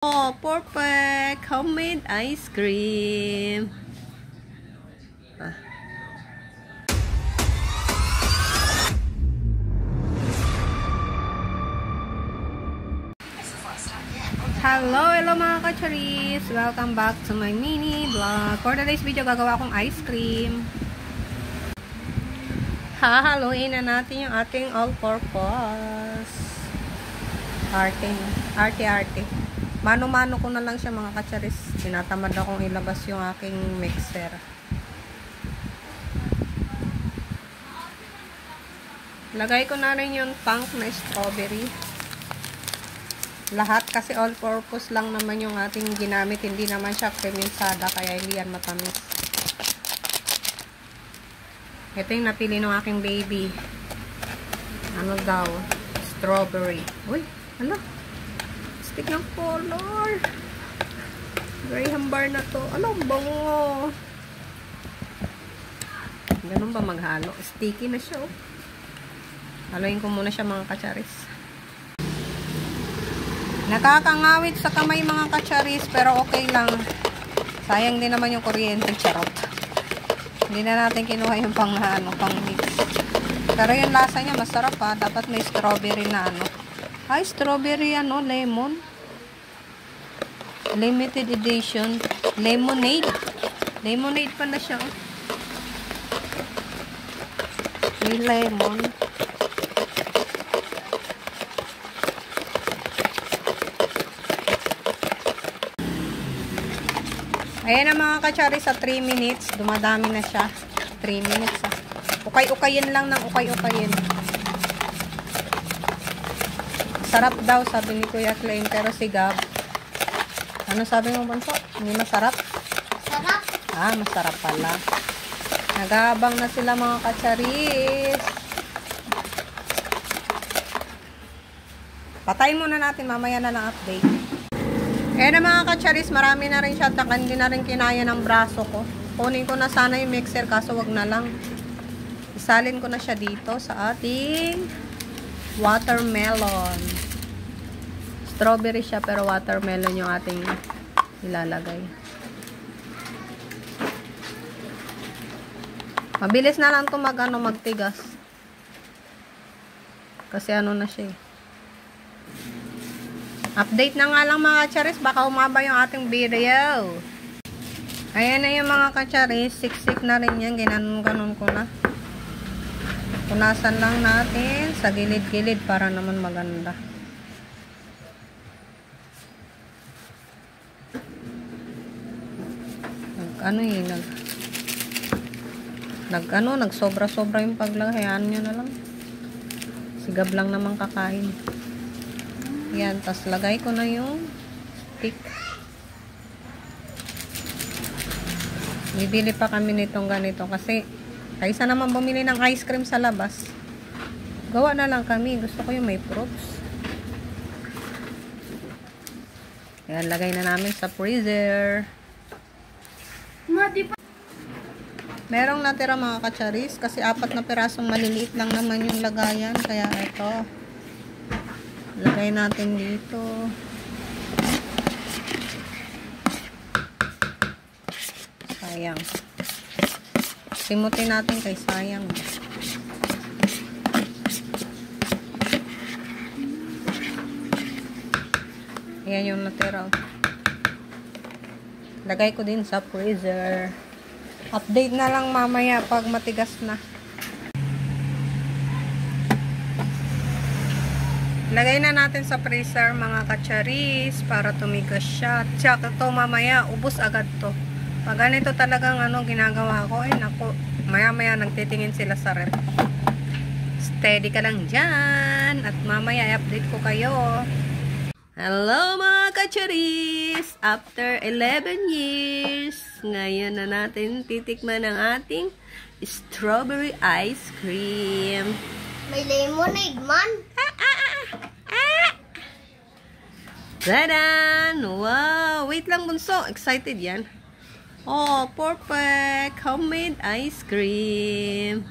Oh, perfect! Homemade ice cream. Hello mga kacharis! Welcome back to my mini vlog. For today's video, gagawa akong ice cream. Hahaluin na natin yung ating all-purpose. Arte. Mano-mano ko na lang siya mga kacharis. Tinatamad akong ilabas yung aking mixer. Lagay ko na rin yung tank na strawberry. Lahat kasi all-purpose lang naman yung ating ginamit. Hindi naman siya kremensada kaya hindi yan matamis. Ito yung napili ng aking baby. Ano daw? Strawberry. Uy, ano? Stick ng color. Graham bar na to. Ano, bango. Ganun ba maghalo? Sticky na siya, oh. Haluin ko muna siya mga kacharis. Nakakangawit sa kamay mga kacharis, pero okay lang. Sayang din naman yung kuryente, charot. Hindi na natin kinuha yung pang mix. Pero yung lasa niya masarap ha. Dapat may strawberry na ano. Ay, strawberry lemon. Limited edition. Lemonade. Lemonade pa na siya. May lemon. Ayan na mga kachari, sa 3 minutes. Dumadami na siya. 3 minutes ha. Ukay-ukayin lang ng ukay-ukayin. Sarap daw, sabi ni Kuya Claim. Pero si Gab, ano sabi mo, Banso? Hindi masarap? Sarap. Ah, masarap pala. Nagabang na sila mga kacharis. Patayin muna natin, mamaya na ng update. Eh na mga kacharis, marami na rin siya. Taka hindi na rin kinaya ng braso ko. Kunin ko na sana yung mixer, kaso wag na lang. Isalin ko na siya dito sa ating watermelon. Strawberry siya pero watermelon yung ating ilalagay. Mabilis na lang ito magtigas. Kasi ano na siya eh. Update na nga lang mga kacharis, baka umaba yung ating video. Ayan na yung mga kacharis, siksik na rin yan, ginanon-ganon ko na. Punasan lang natin sa gilid-gilid para naman maganda. Nagsobra-sobra yung paglagay. Hayaan nyo na lang. Sigab lang naman kakain. Yan, tas lagay ko na yung stick. Bibili pa kami nitong ganito kasi kaysa naman bumili ng ice cream sa labas, gawa na lang kami. Gusto ko yung may fruits. Yan, lagay na namin sa freezer. Merong natira mga kacharis kasi 4 na pirasong maliliit lang naman yung lagayan. Kaya ito, lagay natin dito. Sayang. Simutin natin kay sayang. Ayan yung natira. Lagay ko din sa freezer. Update na lang mamaya pag matigas na. Lagay na natin sa freezer mga kacharis para tumigas siya. Tsaka ito mamaya, ubos agad to. Pag ganito talagang ginagawa ko, ay naku, maya nagtitingin sila sa rep. Steady ka lang dyan. At mamaya i-update ko kayo. Hello mga kacharis! After 11 years, ngayon na natin titikman ang ating strawberry ice cream. May lemonade man. Tadan! Wow! Wait lang bunso. Excited yan. Oh, perfect! Homemade ice cream.